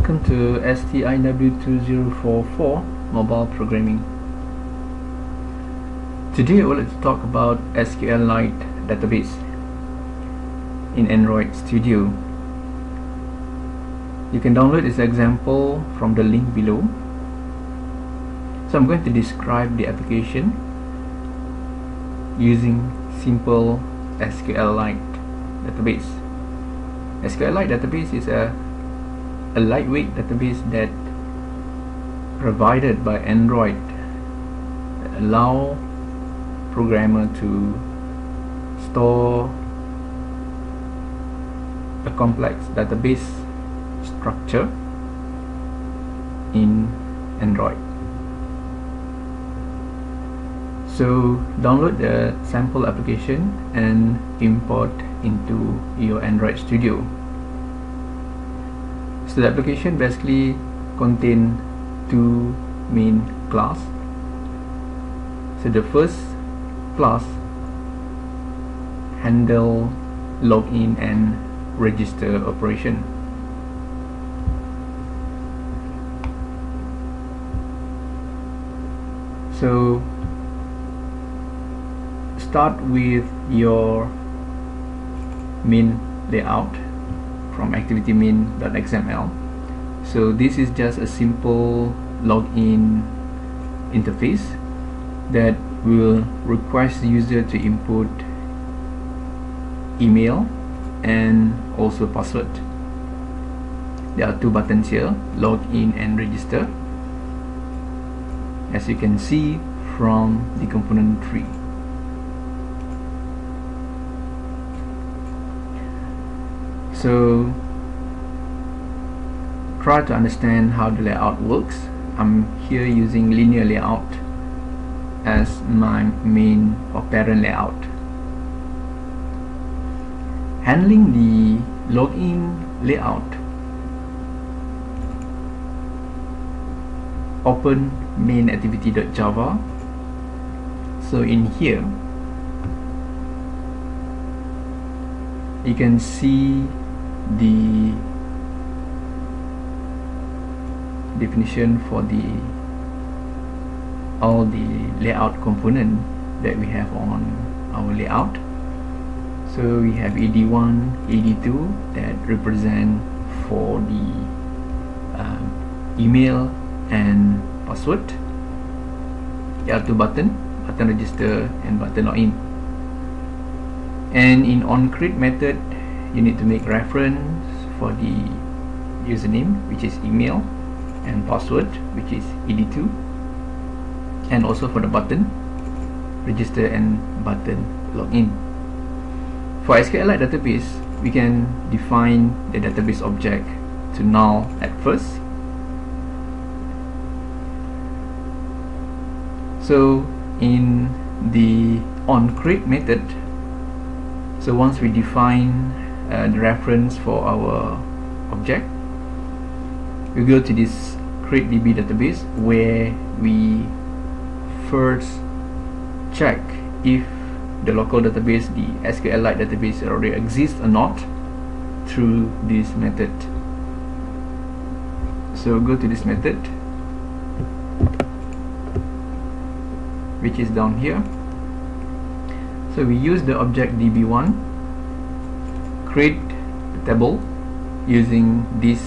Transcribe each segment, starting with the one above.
Welcome to STIW2044 Mobile Programming. Today I would like to talk about SQLite database in Android Studio. You can download this example from the link below. So I'm going to describe the application using simple SQLite database. SQLite database is a lightweight database that provided by Android that allow programmer to store a complex database structure in Android. So download the sample application and import into your Android Studio. So the application basically contains two main class. So the first class handle login and register operation. So start with your main layout from activity main.xml. So this is just a simple login interface that will request the user to input email and also password. There are two buttons here, login and register, as you can see from the component tree. So try to understand how the layout works. I'm here using linear layout as my main or parent layout. Handling the login layout, open main activity.java. So in here you can see the definition for all the layout component that we have on our layout. So we have ed1, ed2 that represent for the email and password. There are two buttons, button register and button login. And in onCreate method, you need to make reference for the username, which is email, and password, which is ed2, and also for the button register and button login. For SQLite database, we can define the database object to null at first. So in the onCreate method, so once we define the reference for our object, we go to this createDB database where we first check if the local database, the SQLite database, already exists or not through this method. So go to this method, which is down here. So we use the object db1, create the table using this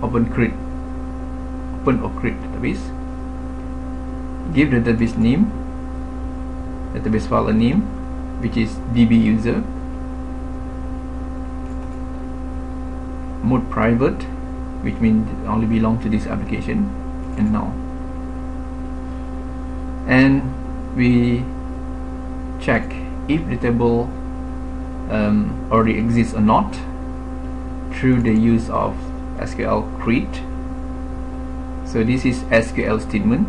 OpenCreate database, give the database name, database file a name, which is dbuser, mode private, which means it only belongs to this application, and null. And we check if the table already exists or not through the use of SQL create. So this is SQL statement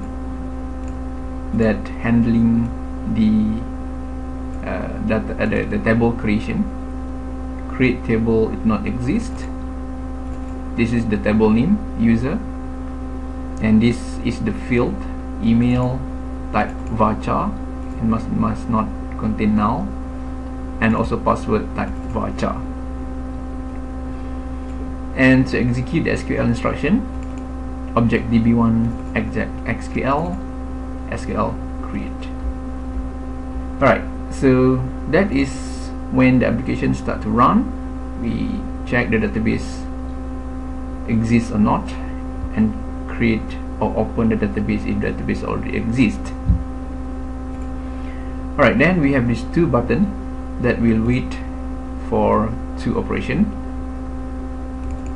that handling the table creation. Create table if not exist. This is the table name, user, and this is the field, email, type varchar, and must not contain null, and also password type varchar. And to execute the SQL instruction, object db1 exec SQL create. Alright, so that is when the application start to run. We check the database exists or not, and create or open the database if the database already exists. Alright, then we have these two buttons that will wait for two operations,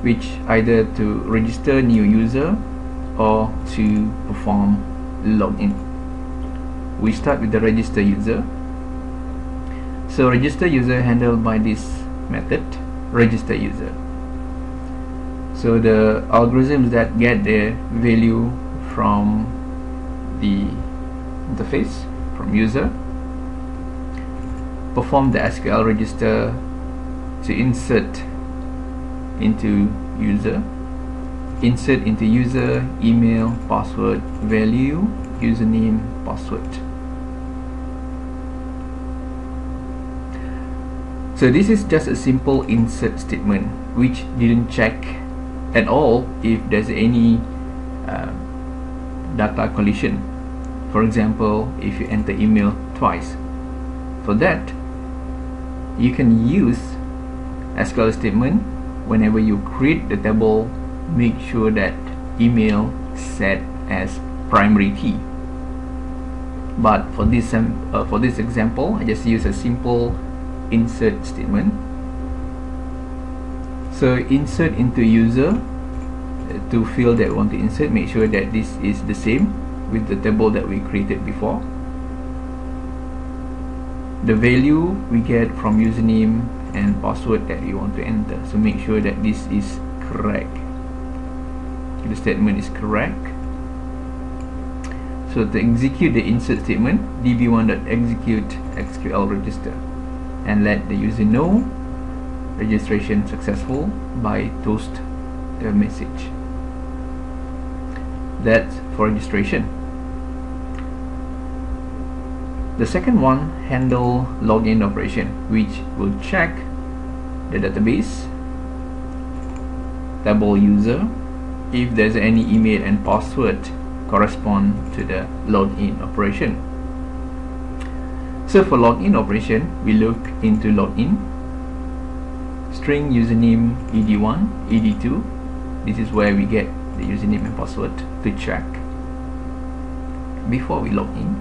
which either to register new user or to perform login. We start with the register user. So register user handled by this method, register user. So the algorithms that get the value from the interface from user perform the SQL register to insert into user, email, password, value, username, password. So this is just a simple insert statement which didn't check at all if there's any data collision. For example, if you enter email twice. For that, you can use SQL statement whenever you create the table. Make sure that email set as primary key. But for this example, I just use a simple insert statement. So insert into user, to field that we want to insert, make sure that this is the same with the table that we created before. The value we get from username and password that we want to enter, so make sure that this is correct, the statement is correct. So to execute the insert statement, db1.execute SQL register, and let the user know registration successful by toast the message. That's for registration. The second one, handle login operation, which will check the database, table user, if there's any email and password correspond to the login operation. So for login operation, we look into login, string username ed1, ed2. This is where we get the username and password to check before we log in.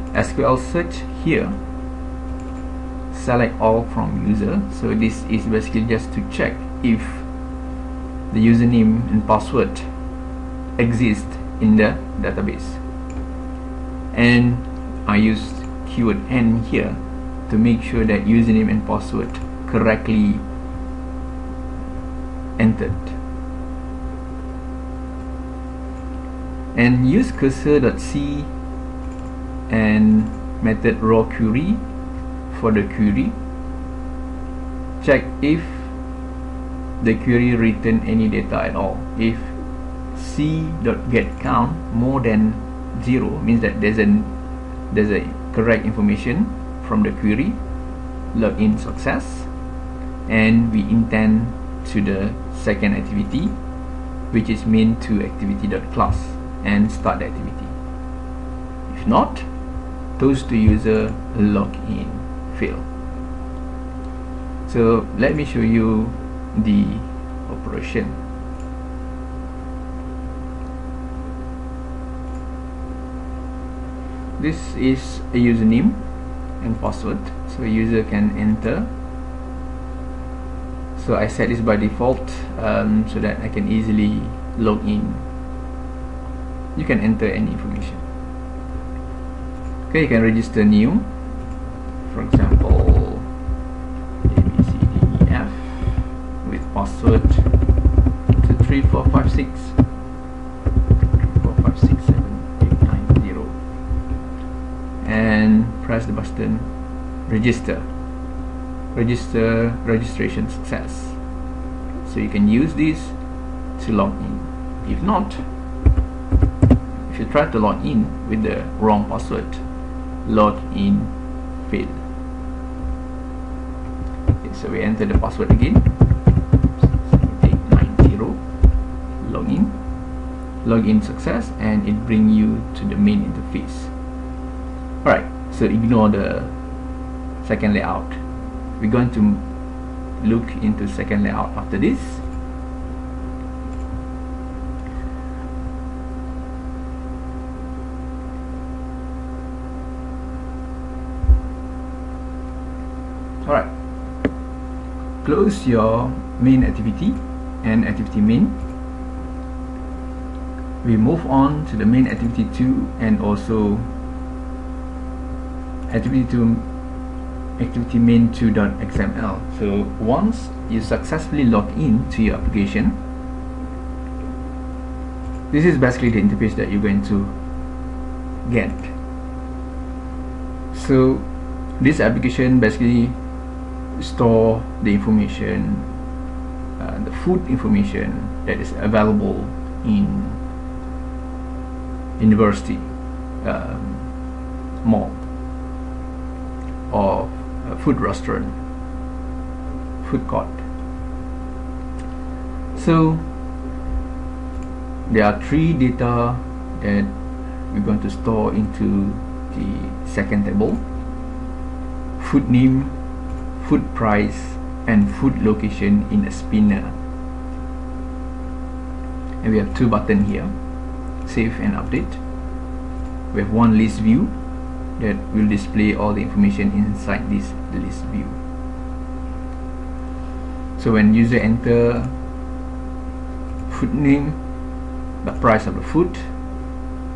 SQL search here, select all from user. So this is basically just to check if the username and password exist in the database, and I use keyword and here to make sure that username and password correctly entered, and use cursor.c and method raw query for the query. Check if the query return any data at all. If c.getCount more than 0 means that there's a correct information from the query, login success, and we intend to the second activity, which is main2activity.class, and start the activity. If not, toast to user login fail. So let me show you the operation. This is a username and password, so a user can enter. So I set this by default so that I can easily log in. You can enter any information. Okay, you can register new, for example ABCDEF with password 23456 4567890, and press the button register. Registration success. So you can use this to log in. If not, if you try to log in with the wrong password, login failed. Okay, so we enter the password again. 890. Login success, and it brings you to the main interface. Alright, so ignore the second layout. We're going to look into second layout after this. Alright, close your main activity and activity main. We move on to the main activity 2 and also activity main 2.xml. So once you successfully log in to your application, this is basically the interface that you're going to get. So this application basically store the information, the food information that is available in university, mall, or a food restaurant, food court. So there are 3 data that we're going to store into the second table: food name, food price, and food location in a spinner. And we have 2 buttons here: save and update. We have one list view that will display all the information inside this list view. So when user enter food name, the price of the food,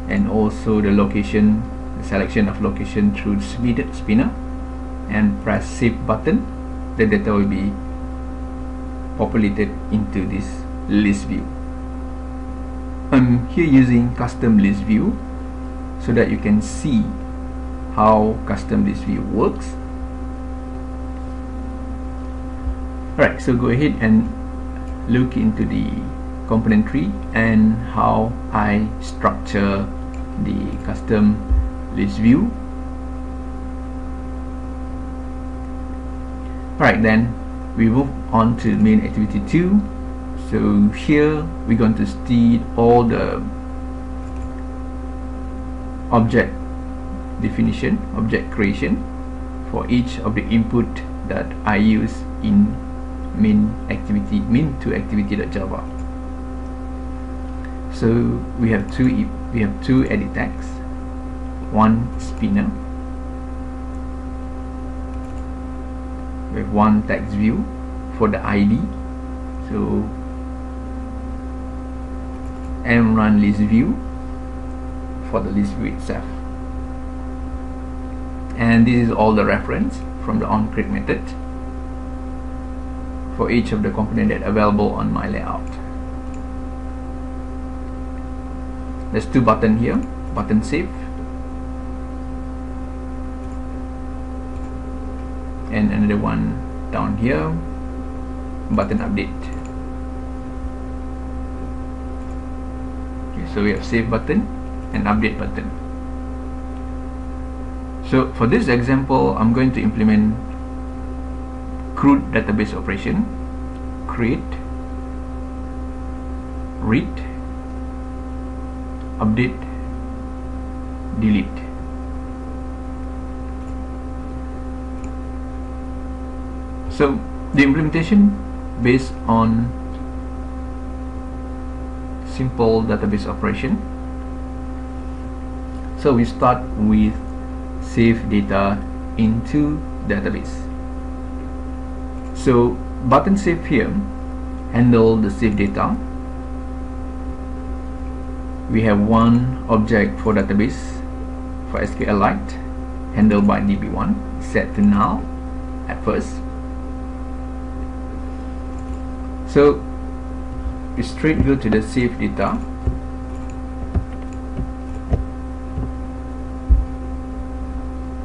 and also the location, the selection of location through the spinner, and press save button, the data will be populated into this list view. I'm here using custom list view so that you can see how custom list view works. Alright, so go ahead and look into the component tree and how I structure the custom list view. Alright, then we move on to main activity 2. So here we're going to see all the object definition, object creation for each of the input that I use in main to activity.java. So we have two edit tags, one spinner, we have one text view for the ID, so mrun list view for the list view itself, and this is all the reference from the onCreate method for each of the component that are available on my layout. There's 2 buttons here, button save and another one down here, button update. Okay, so we have save button and update button. So for this example, I'm going to implement CRUD database operation: create, read, update, delete. So the implementation based on simple database operation. So we start with save data into database. So button save here handle the save data. We have one object for database for SQLite handled by db1, set to null at first. So we straight go to the save data.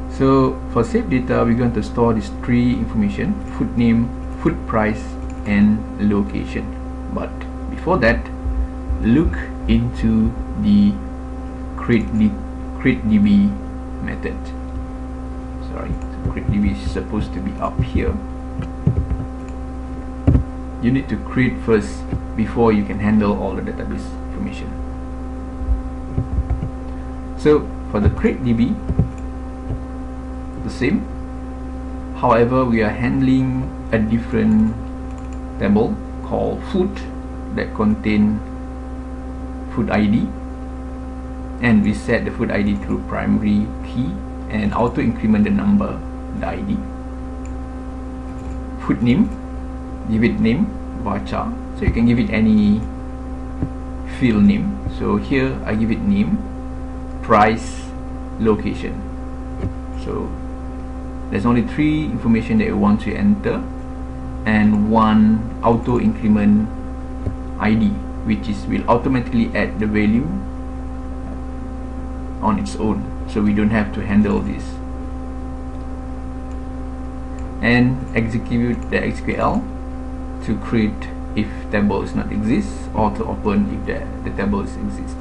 So for save data, we're going to store these 3 information: food name, food price, and location. But before that, look into the createDB method. Sorry, so createDB is supposed to be up here. you need to create first before you can handle all the database information. So for the create DB, the same. However, we are handling a different table called food that contain food ID, and we set the food ID through primary key and auto increment the number, the ID. Food name, give it name, varchar, so you can give it any field name. So here I give it name, price, location. So there's only 3 information that you want to enter, and 1 auto increment ID, which will automatically add the value on its own, so we don't have to handle this. And execute the SQL to create if table does not exist, or to open if the table exists.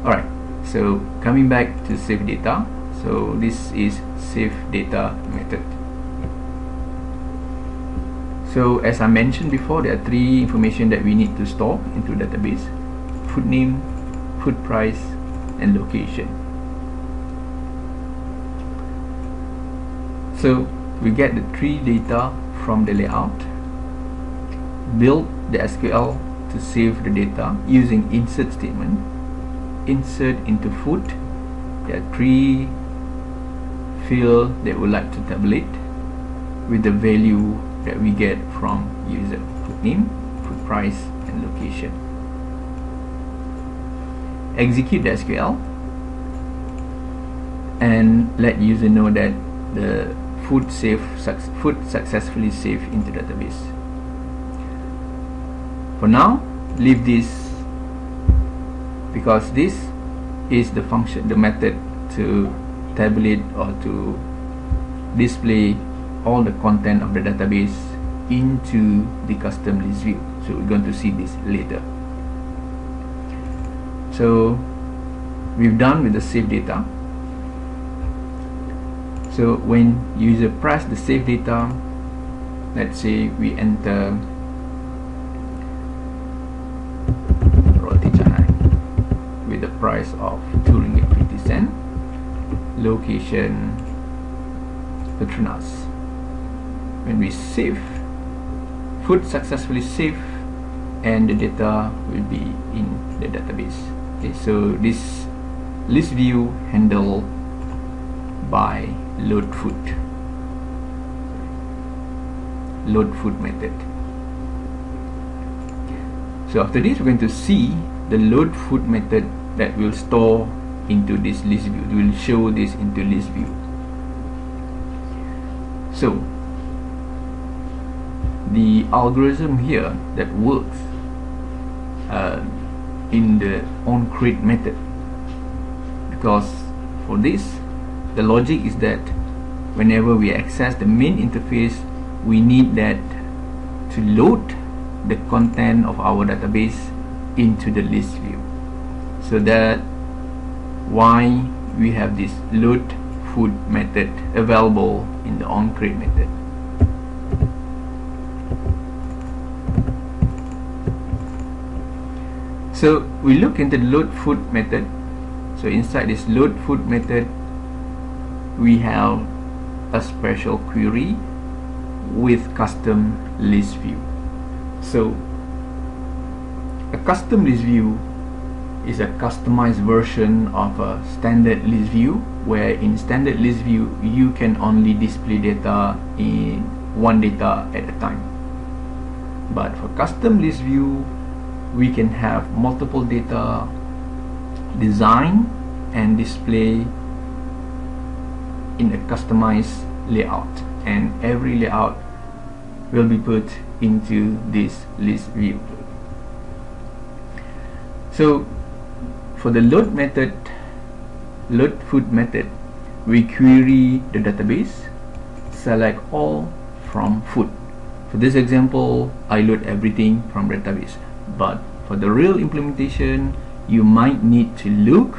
Alright, so coming back to save data, so this is save data method. So as I mentioned before, there are 3 information that we need to store into database: food name, food price, and location. So we get the 3 data from the layout, build the SQL to save the data using insert statement, insert into food. There are 3 fields that we would like to tabulate with the value that we get from user: food name, food price, and location. Execute the SQL and let user know that the food successfully saved into database. For now, leave this, because this is the function, the method to tabulate or to display all the content of the database into the custom list view. So we're going to see this later. So we've done with the save data. So when user press the save data, let's say we enter roti canai with the price of 2 ringgit 50 cents, location Petronas. When we save, food successfully saved, and the data will be in the database. Okay, so this list view handled by LookFoot method. So after this, we're going to see the LookFoot method that will store into this list view. It will show this into list view. So the algorithm here that works in the onCreate method, because for this, the logic is that whenever we access the main interface, we need that to load the content of our database into the list view. So that why we have this LookFoot method available in the onCreate method. So we look into the LookFoot method. So inside this LookFoot method, we have a special query with custom list view. So a custom list view is a customized version of a standard list view, where in standard list view you can only display data in one data at a time. But for custom list view, we can have multiple data design and display in a customized layout, and every layout will be put into this list view. So for the LookFoot method, we query the database, select all from food. For this example, I load everything from database, but for the real implementation, you might need to look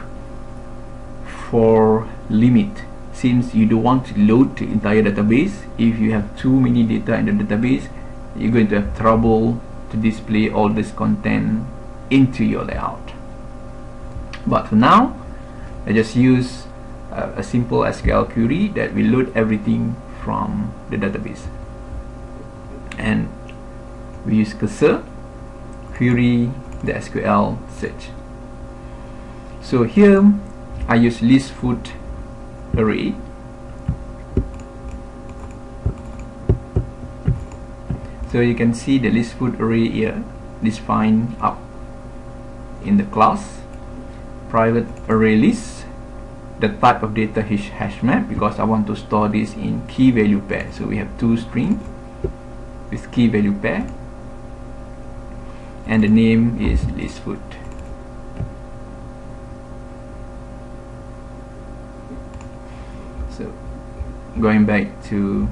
for limit, since you don't want to load the entire database. If you have too many data in the database, you're going to have trouble to display all this content into your layout. But for now, I just use a simple SQL query that will load everything from the database, and we use cursor query the SQL search. So here I use ListFoot array. So you can see the ListFoot array here defined up in the class private array list. The type of data is hash map because I want to store this in key value pair. So we have two strings with key value pair, and the name is ListFoot. So going back to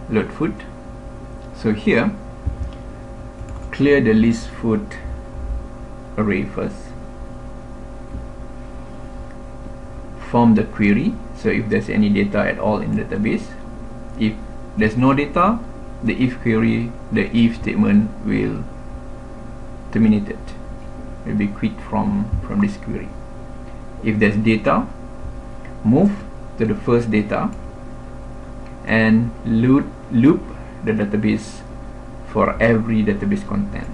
LookFoot, so here clear the ListFoot array first, form the query. So if there's any data at all in the database, if there's no data, the if query, the if statement will terminate it, will be quit from this query. If there's data, move to the first data and loop the database for every database content.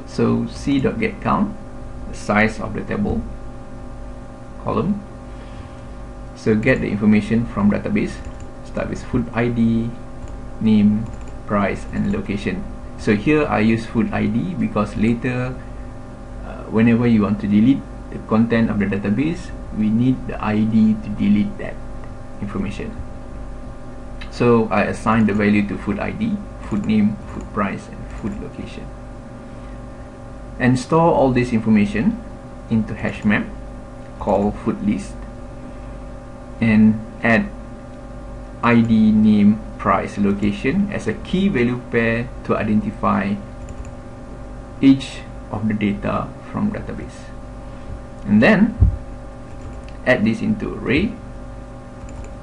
So c.getCount, the size of the table column. So get the information from database. Start with food ID, name, price, and location. So here I use food ID because later whenever you want to delete the content of the database, we need the ID to delete that information. So I assign the value to food ID, food name, food price, and food location, and store all this information into hash map called food list, and add ID, name, price, location as a key value pair to identify each of the data from database, and then add this into array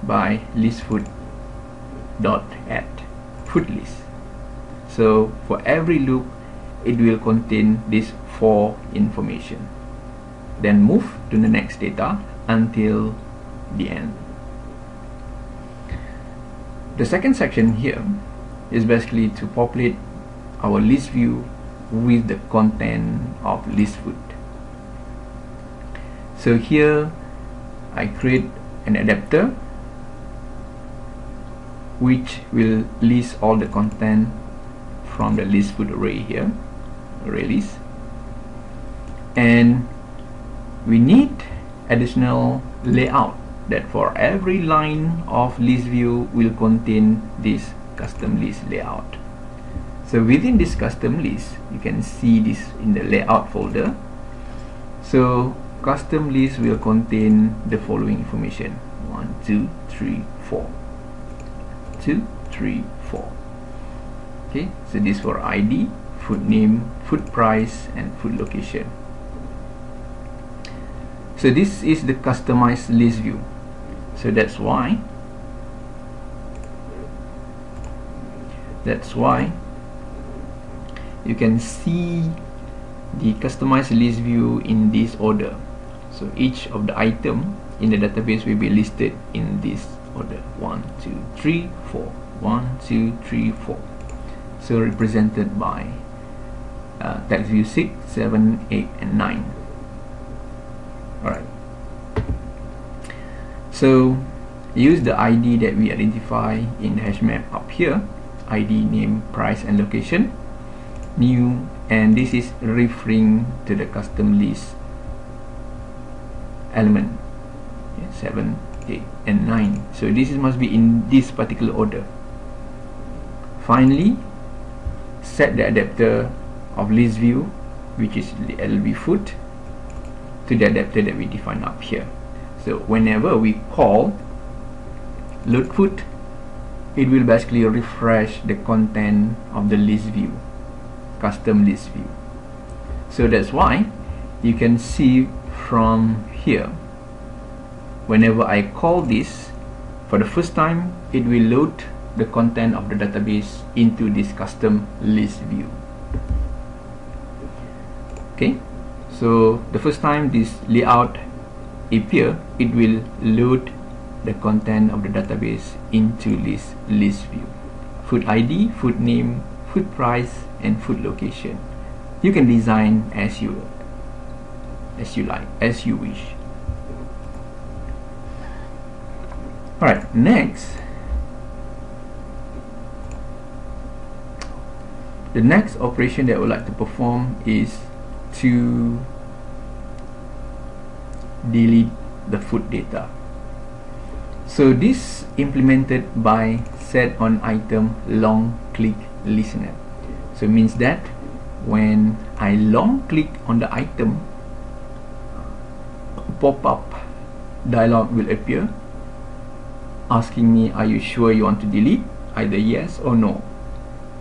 by ListFoot dot add food list. So for every loop it will contain this 4 information, then move to the next data until the end. The second section here is basically to populate our list view with the content of ListFoot. So here I create an adapter which will list all the content from the ListFoot array here, array list, and we need additional layout that for every line of list view will contain this custom list layout. So within this custom list, you can see this in the layout folder. So custom list will contain the following information: 1, 2, 3, 4. 2, 3, 4. Okay, so this for ID, food name, food price, and food location. So this is the customized list view. So that's why you can see the customized list view in this order. So each of the item in the database will be listed in this order: 1, 2, 3, 4. 1, 2, 3, 4. So represented by text view 6, 7, 8, and 9. Alright. So use the ID that we identify in the hash map up here: ID, name, price, and location, new, and this is referring to the custom list element, 7, 8, and 9. So this must be in this particular order. Finally, set the adapter of list view, which is the LookFoot, to the adapter that we define up here. So whenever we call LookFoot, it will basically refresh the content of the list view, custom list view. So that's why you can see from here, whenever I call this, For the first time, it will load the content of the database into this custom list view. Okay, so the first time this layout appear, it will load the content of the database into this list view. Food ID, food name, food price, and food location. You can design as you like, as you wish. Alright, next, the next operation that I would like to perform is to delete the food data. So this implemented by setOnItem long click listener. So it means that when I long click on the item, a pop-up dialog will appear asking me, are you sure you want to delete? Either yes or no.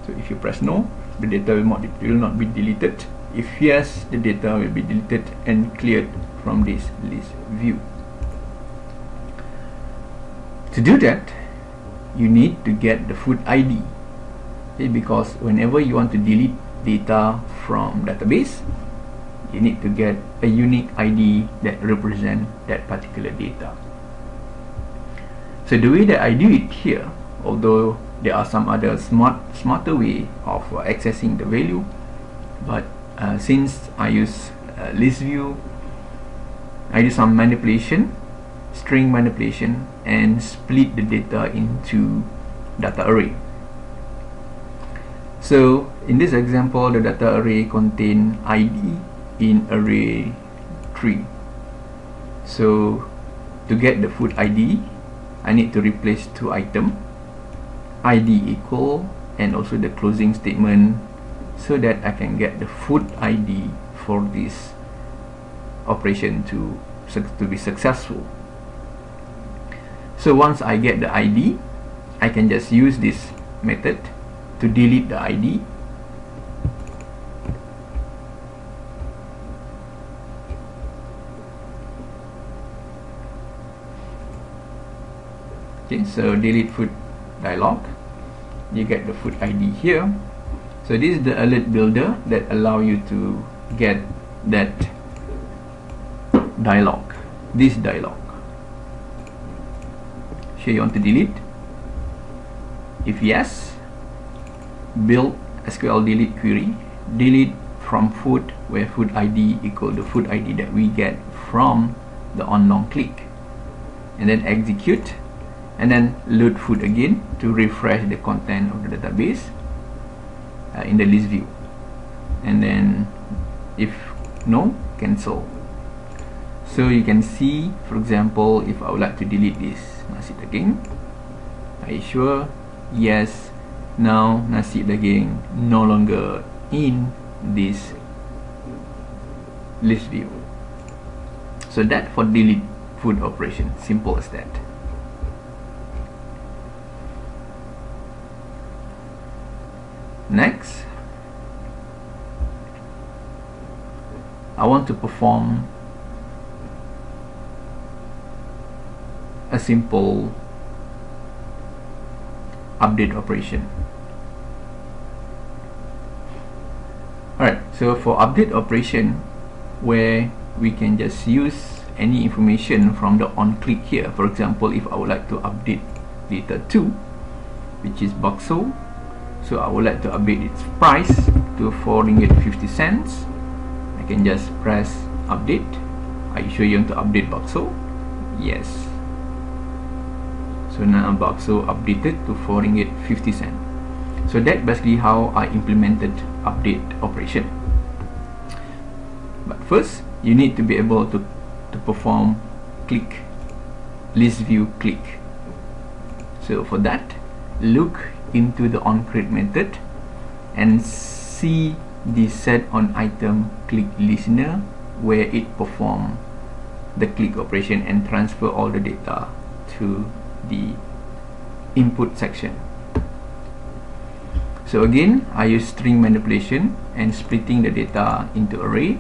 So if you press no, the data will not be deleted. If yes, the data will be deleted and cleared from this list view. To do that, you need to get the food ID. Okay, because whenever you want to delete data from database, you need to get a unique ID that represents that particular data. So the way that I do it here, although there are some other smarter way of accessing the value, but since I use list view, I do some manipulation, string manipulation, and split the data into data array. So in this example, the data array contain ID in array 3. So to get the food ID, I need to replace two items, ID equal and also the closing statement, so that I can get the food ID for this operation to be successful. So once I get the ID, I can just use this method to delete the ID. Okay, so DeleteFoot dialog, you get the food ID here. So this is the alert builder that allow you to get that dialog, this dialog. So you want to delete? If yes, build SQL delete query, delete from food where food ID equal the food ID that we get from the on long click, and then execute, and then load food again to refresh the content of the database in the list view, and then if no, cancel. So you can see, for example, if I would like to delete this nasi daging, are you sure? Yes. Now nasi daging no longer in this list view. So that for delete food operation, simple as that. Next, I want to perform a simple update operation. Alright, so for update operation, where we can just use any information from the on click here. For example, if I would like to update data 2, which is bakso, so I would like to update its price to 4 ringgit 50 cents. I can just press update. Are you sure you want to update bakso? Yes. So now bakso updated to 4 ringgit 50 cents. So that's basically how I implemented update operation. But first, you need to be able to perform click, list view click. So for that, look into the onCreate method and see the setOnItem click listener, where it perform the click operation and transfer all the data to the input section. So again, I use string manipulation and splitting the data into array.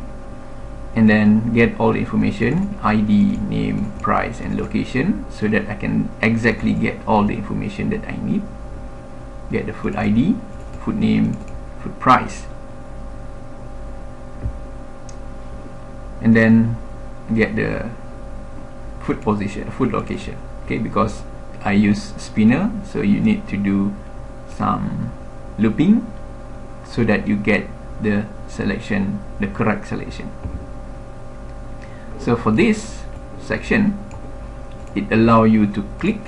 and then get all the information, ID, name, price and location, so that I can exactly get all the information that I need. Get the food ID, food name, food price, and then get the food position, food location. Okay, because I use spinner, so you need to do some looping so that you get the selection, the correct selection. So for this section, it allows you to click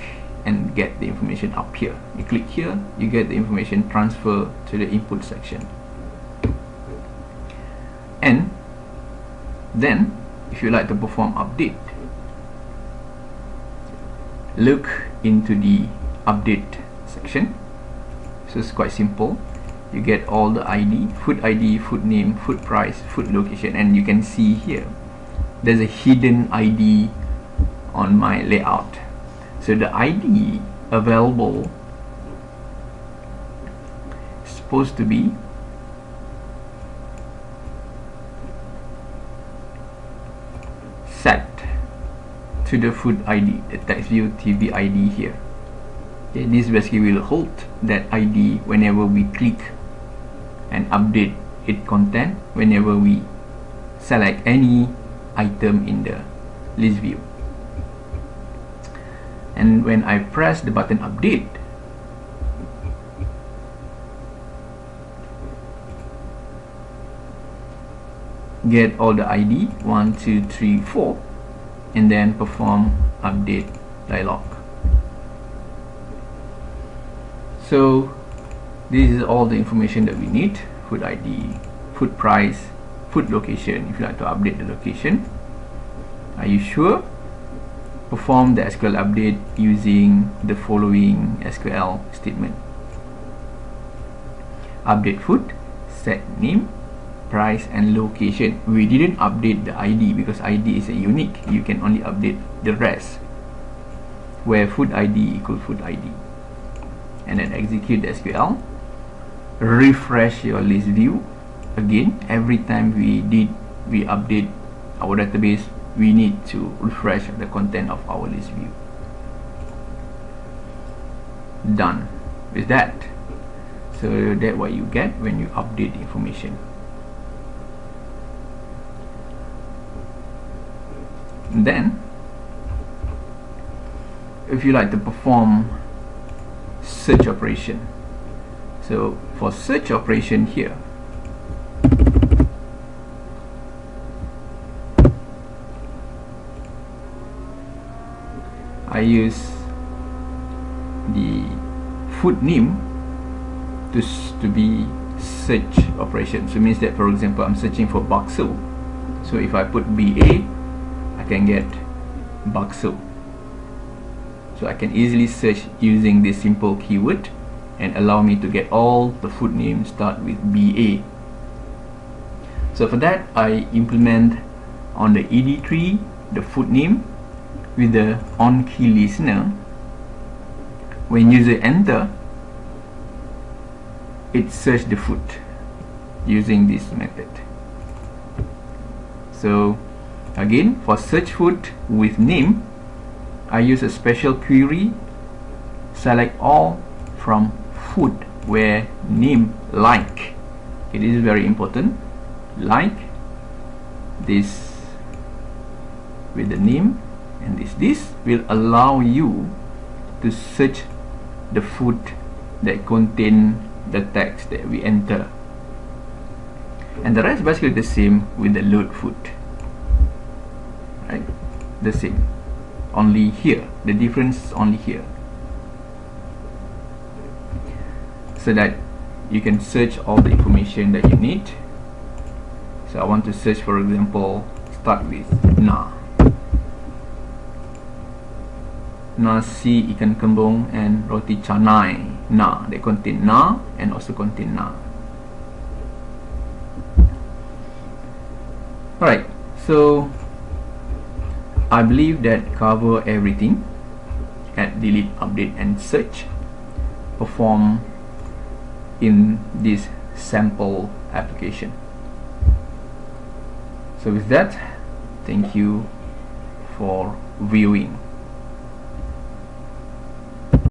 and get the information up here. You click here, you get the information transfer to the input section. And then if you like to perform update, look into the update section. So it's quite simple. You get all the ID, food name, food price, food location, and you can see here there's a hidden ID on my layout. So the ID available is supposed to be set to the food ID, the text view TV ID here. Okay, this basically will hold that ID whenever we click and update its content, whenever we select any item in the list view. And when I press the button update, get all the ID 1, 2, 3, 4, and then perform update dialog. So this is all the information that we need: food ID, food price, food location. If you like to update the location, are you sure? Perform the SQL update using the following SQL statement: update food, set name, price and location. We didn't update the ID because ID is a unique. You can only update the rest, where food ID equals food ID. And then execute the SQL. Refresh your list view. Again, every time we update our database, we need to refresh the content of our list view. Done with that. So that's what you get when you update information. And then if you like to perform search operation, so for search operation here, I use the food name to be search operation. So it means that, for example, I'm searching for bakso. So if I put BA, I can get bakso. So I can easily search using this simple keyword and allow me to get all the food names start with BA. So for that, I implement on the ED tree the food name with the on key listener. When user enter, it search the food using this method. So again, for search food with name, I use a special query, select all from food where name like. It is very important. Like this with the name, and this will allow you to search the food that contain the text that we enter. And the rest basically the same with the LookFoot. Right? The same. Only here. The difference is only here. So that you can search all the information that you need. So I want to search, for example, start with na. Nasi ikan kembung and roti canai. Na. They contain na and also contain na. Alright, so I believe that cover everything at delete, update and search perform in this sample application. So with that, thank you for viewing.